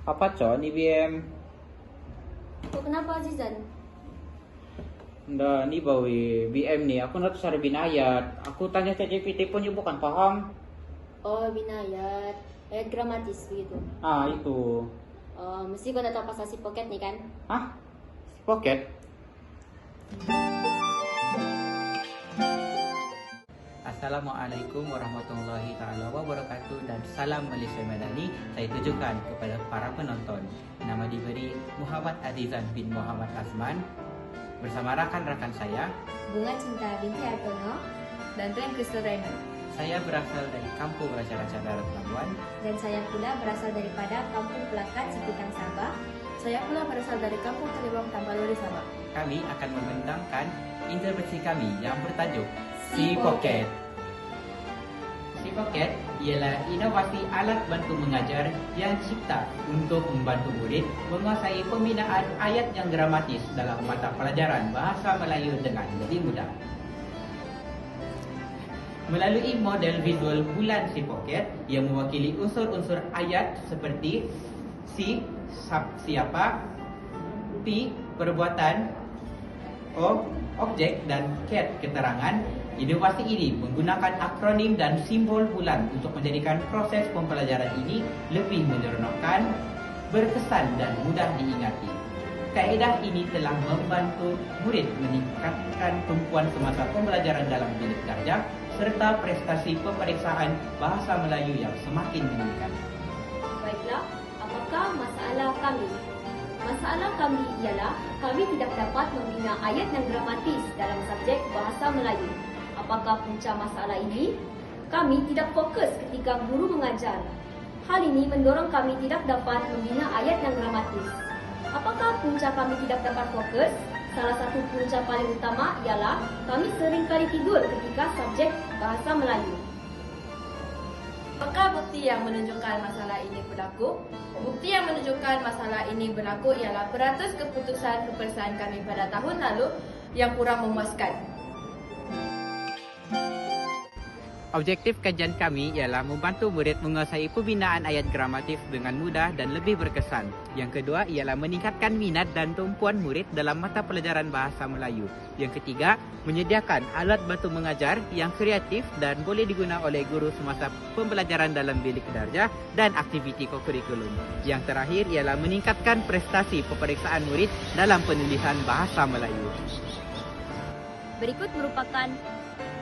Apa cok ni BM? Oh, kenapa Azizan? Nda ni bawi BM ni aku nak cari binayat. Aku tanya ChatGPT pun dia bukan paham. Oh, binayat. Ayat gramatis begitu. Itu. Oh, mesti kau dah tahu pasal si pocket ni kan? Hah? Si Pocket? Assalamualaikum warahmatullahi taala wabarakatuh dan salam Malaysia Madani. Saya tujukan kepada para penonton. Nama diberi Muhammad Azizan bin Muhammad Azman bersama rakan-rakan saya. Bunga Cinta binti Artono dan Tuan Crystal Raymond. Saya berasal dari Kampung Raja-Raja Darat Labuan. dan saya pula berasal daripada Kampung Pelakat Sipitang Sabah. Saya pula berasal dari Kampung Telibang Tampaluri Sabah. Kami akan membentangkan intervensi kami yang bertajuk Si Pocket. Si Pocket ialah inovasi alat bantu mengajar yang dicipta untuk membantu murid menguasai pembinaan ayat yang gramatis dalam mata pelajaran Bahasa Melayu dengan lebih mudah. Melalui model visual bulan Si Pocket yang mewakili unsur-unsur ayat seperti si, siapa, P, perbuatan, O, objek dan cat, keterangan. Inovasi ini menggunakan akronim dan simbol bulan untuk menjadikan proses pembelajaran ini lebih menyeronokkan, berkesan dan mudah diingati. Kaedah ini telah membantu murid meningkatkan tumpuan semasa pembelajaran dalam bilik darjah serta prestasi peperiksaan Bahasa Melayu yang semakin meningkat. Baiklah, apakah masalah kami? Masalah kami ialah kami tidak dapat membina ayat yang gramatis dalam subjek Bahasa Melayu. Apakah punca masalah ini? Kami tidak fokus ketika guru mengajar. Hal ini mendorong kami tidak dapat membina ayat yang gramatis. Apakah punca kami tidak dapat fokus? Salah satu punca paling utama ialah kami sering kali tidur ketika subjek Bahasa Melayu. Apakah bukti yang menunjukkan masalah ini berlaku? Bukti yang menunjukkan masalah ini berlaku ialah peratus keputusan peperiksaan kami pada tahun lalu yang kurang memuaskan. Objektif kajian kami ialah membantu murid menguasai pembinaan ayat gramatis dengan mudah dan lebih berkesan. Yang kedua ialah meningkatkan minat dan tumpuan murid dalam mata pelajaran Bahasa Melayu. Yang ketiga, menyediakan alat bantu mengajar yang kreatif dan boleh digunakan oleh guru semasa pembelajaran dalam bilik darjah dan aktiviti kokurikulum. Yang terakhir ialah meningkatkan prestasi peperiksaan murid dalam penulisan Bahasa Melayu. Berikut merupakan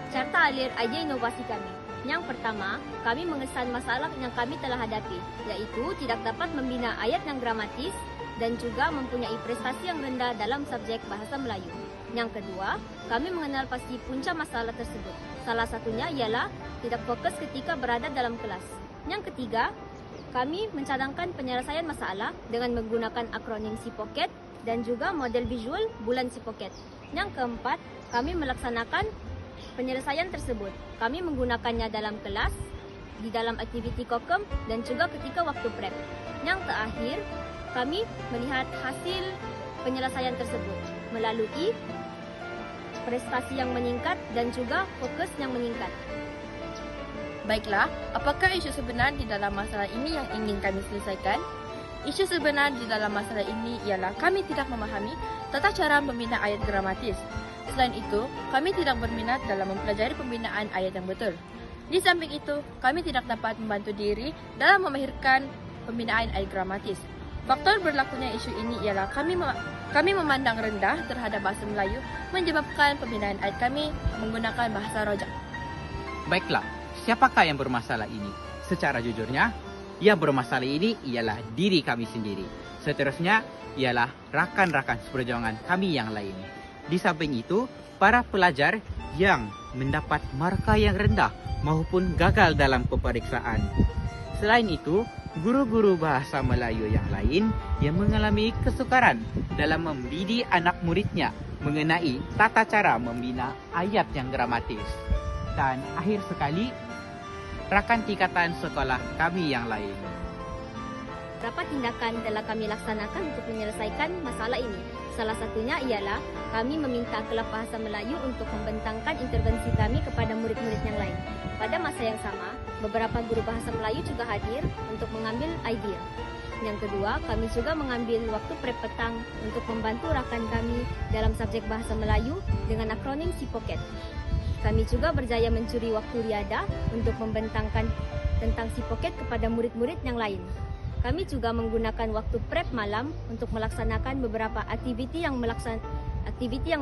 carta alir idea inovasi kami. Yang pertama, kami mengesan masalah yang kami telah hadapi, iaitu tidak dapat membina ayat yang gramatis dan juga mempunyai prestasi yang rendah dalam subjek Bahasa Melayu. Yang kedua, kami mengenal pasti punca masalah tersebut. Salah satunya ialah tidak fokus ketika berada dalam kelas. Yang ketiga, kami mencadangkan penyelesaian masalah dengan menggunakan akronim Si Pocket dan juga model visual bulan Si Pocket. Yang keempat, kami melaksanakan penyelesaian tersebut. Kami menggunakannya dalam kelas, di dalam aktiviti kokem dan juga ketika waktu prep. Yang terakhir, kami melihat hasil penyelesaian tersebut melalui prestasi yang meningkat dan juga fokus yang meningkat. Baiklah, apakah isu sebenar di dalam masalah ini yang ingin kami selesaikan? Isu sebenar di dalam masalah ini ialah kami tidak memahami tata cara membina ayat gramatis. Selain itu, kami tidak berminat dalam mempelajari pembinaan ayat yang betul. Di samping itu, kami tidak dapat membantu diri dalam memahirkan pembinaan ayat gramatis. Faktor berlakunya isu ini ialah kami memandang rendah terhadap Bahasa Melayu menyebabkan pembinaan ayat kami menggunakan bahasa rojak. Baiklah, siapakah yang bermasalah ini? Secara jujurnya, yang bermasalah ini ialah diri kami sendiri. Seterusnya ialah rakan-rakan seperjuangan kami yang lain. Di samping itu, para pelajar yang mendapat markah yang rendah maupun gagal dalam peperiksaan. Selain itu, guru-guru Bahasa Melayu yang lain yang mengalami kesukaran dalam mendidik anak muridnya mengenai tata cara membina ayat yang gramatis. Dan akhir sekali, rakan tingkatan sekolah kami yang lain. Berapa tindakan telah kami laksanakan untuk menyelesaikan masalah ini? Salah satunya ialah kami meminta Kelab Bahasa Melayu untuk membentangkan intervensi kami kepada murid-murid yang lain. Pada masa yang sama, beberapa guru Bahasa Melayu juga hadir untuk mengambil idea. Yang kedua, kami juga mengambil waktu prep petang untuk membantu rakan kami dalam subjek Bahasa Melayu dengan akronim SIPOKET. Kami juga berjaya mencuri waktu riada untuk membentangkan tentang SIPOKET kepada murid-murid yang lain. Kami juga menggunakan waktu prep malam untuk melaksanakan beberapa aktiviti yang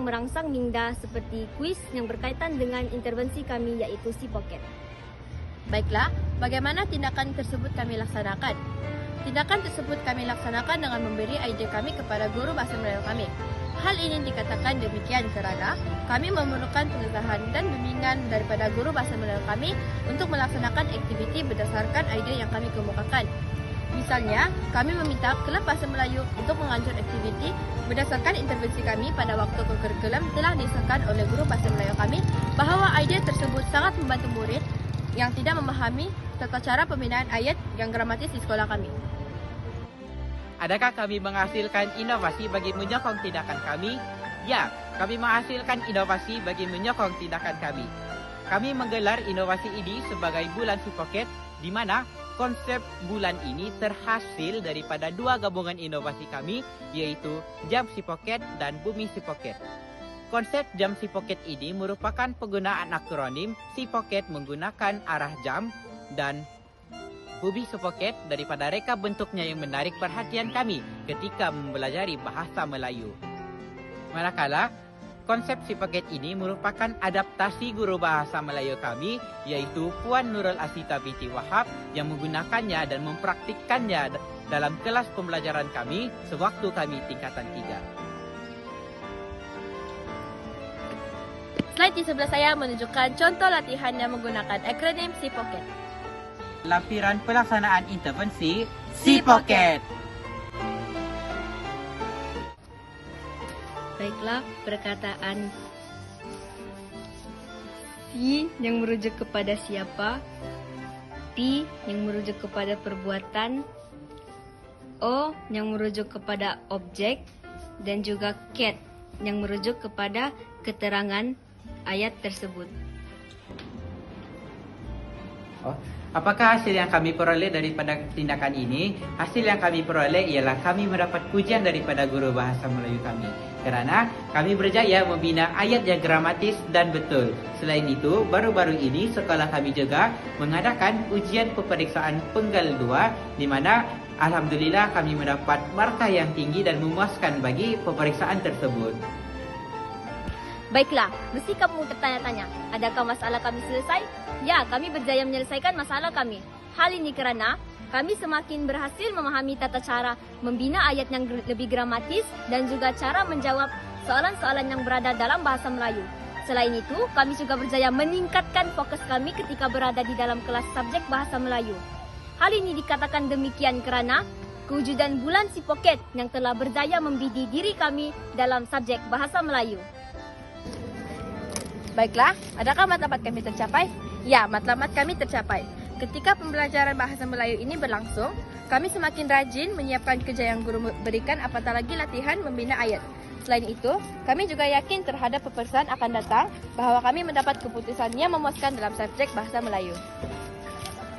merangsang minda seperti kuis yang berkaitan dengan intervensi kami yaitu SIPOKET. Baiklah, bagaimana tindakan tersebut kami laksanakan? Tindakan tersebut kami laksanakan dengan memberi idea kami kepada guru Bahasa Melayu kami. Hal ini dikatakan demikian kerana kami memerlukan pengesahan dan bimbingan daripada guru Bahasa Melayu kami untuk melaksanakan aktiviti berdasarkan idea yang kami kemukakan. Misalnya, kami meminta Kelab Bahasa Melayu untuk mengajar aktiviti berdasarkan intervensi kami pada waktu kurikulum telah disahkan oleh guru Bahasa Melayu kami bahawa idea tersebut sangat membantu murid yang tidak memahami tata cara pembinaan ayat yang gramatis di sekolah kami. Adakah kami menghasilkan inovasi bagi menyokong tindakan kami? Ya, kami menghasilkan inovasi bagi menyokong tindakan kami. Kami menggelar inovasi ini sebagai Bulan SIPOKET, di mana konsep bulan ini terhasil daripada dua gabungan inovasi kami, yaitu Jam SIPOKET dan Bumi SIPOKET. Konsep Jam SIPOKET ini merupakan penggunaan akronim SIPOKET menggunakan arah jam dan Bumi SIPOKET daripada reka bentuknya yang menarik perhatian kami ketika mempelajari bahasa Melayu. Manakala, konsep SIPOKET ini merupakan adaptasi guru bahasa Melayu kami, yaitu Puan Nurul Asita binti Wahab yang menggunakannya dan mempraktikkannya dalam kelas pembelajaran kami sewaktu kami tingkatan 3. Slide di sebelah saya menunjukkan contoh latihan yang menggunakan akronim SIPOKET. Lampiran pelaksanaan intervensi SIPOKET. Baiklah, perkataan si yang merujuk kepada siapa, P yang merujuk kepada perbuatan, O yang merujuk kepada objek, dan juga ket yang merujuk kepada keterangan ayat tersebut. Apakah hasil yang kami peroleh daripada tindakan ini? Hasil yang kami peroleh ialah kami mendapat pujian daripada guru bahasa Melayu kami kerana kami berjaya membina ayat yang gramatis dan betul. Selain itu, baru-baru ini sekolah kami juga mengadakan ujian peperiksaan penggal 2 di mana alhamdulillah kami mendapat markah yang tinggi dan memuaskan bagi peperiksaan tersebut. Baiklah, mesti kamu tertanya-tanya, adakah masalah kami selesai? Ya, kami berjaya menyelesaikan masalah kami. Hal ini kerana kami semakin berhasil memahami tata cara membina ayat yang lebih gramatis dan juga cara menjawab soalan-soalan yang berada dalam bahasa Melayu. Selain itu, kami juga berjaya meningkatkan fokus kami ketika berada di dalam kelas subjek bahasa Melayu. Hal ini dikatakan demikian kerana kewujudan bulan SIPOKET yang telah berjaya membidi diri kami dalam subjek bahasa Melayu. Baiklah, adakah matlamat kami tercapai? Ya, matlamat kami tercapai. Ketika pembelajaran bahasa Melayu ini berlangsung, kami semakin rajin menyiapkan kerja yang guru berikan apatah lagi latihan membina ayat. Selain itu, kami juga yakin terhadap peperiksaan akan datang bahawa kami mendapat keputusan yang memuaskan dalam subjek bahasa Melayu.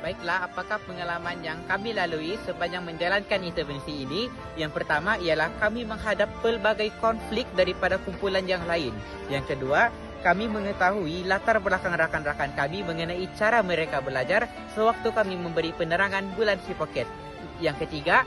Baiklah, apakah pengalaman yang kami lalui sepanjang menjalankan intervensi ini? Yang pertama ialah kami menghadap pelbagai konflik daripada kumpulan yang lain. Yang kedua, kami mengetahui latar belakang rakan-rakan kami mengenai cara mereka belajar sewaktu kami memberi penerangan bulan SIPOKET. Yang ketiga,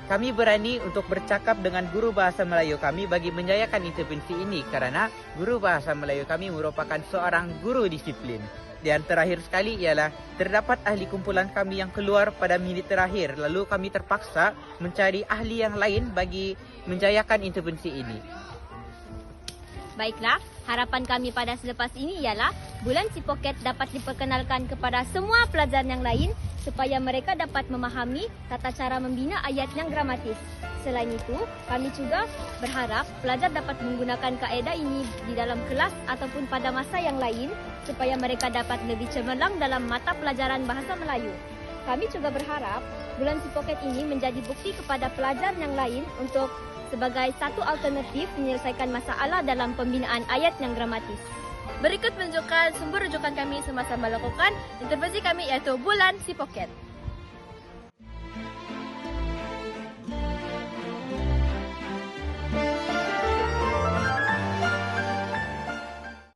kami berani untuk bercakap dengan guru bahasa Melayu kami bagi menjayakan intervensi ini kerana guru bahasa Melayu kami merupakan seorang guru disiplin. Dan terakhir sekali ialah terdapat ahli kumpulan kami yang keluar pada minit terakhir lalu kami terpaksa mencari ahli yang lain bagi menjayakan intervensi ini. Baiklah, harapan kami pada selepas ini ialah bulan SIPOKET dapat diperkenalkan kepada semua pelajar yang lain supaya mereka dapat memahami tata cara membina ayat yang gramatis. Selain itu, kami juga berharap pelajar dapat menggunakan kaedah ini di dalam kelas ataupun pada masa yang lain supaya mereka dapat lebih cemerlang dalam mata pelajaran bahasa Melayu. Kami juga berharap bulan SIPOKET ini menjadi bukti kepada pelajar yang lain untuk sebagai satu alternatif menyelesaikan masalah dalam pembinaan ayat yang gramatis. Berikut menunjukkan sumber rujukan kami semasa melakukan intervensi kami iaitu bulan SIPOKET.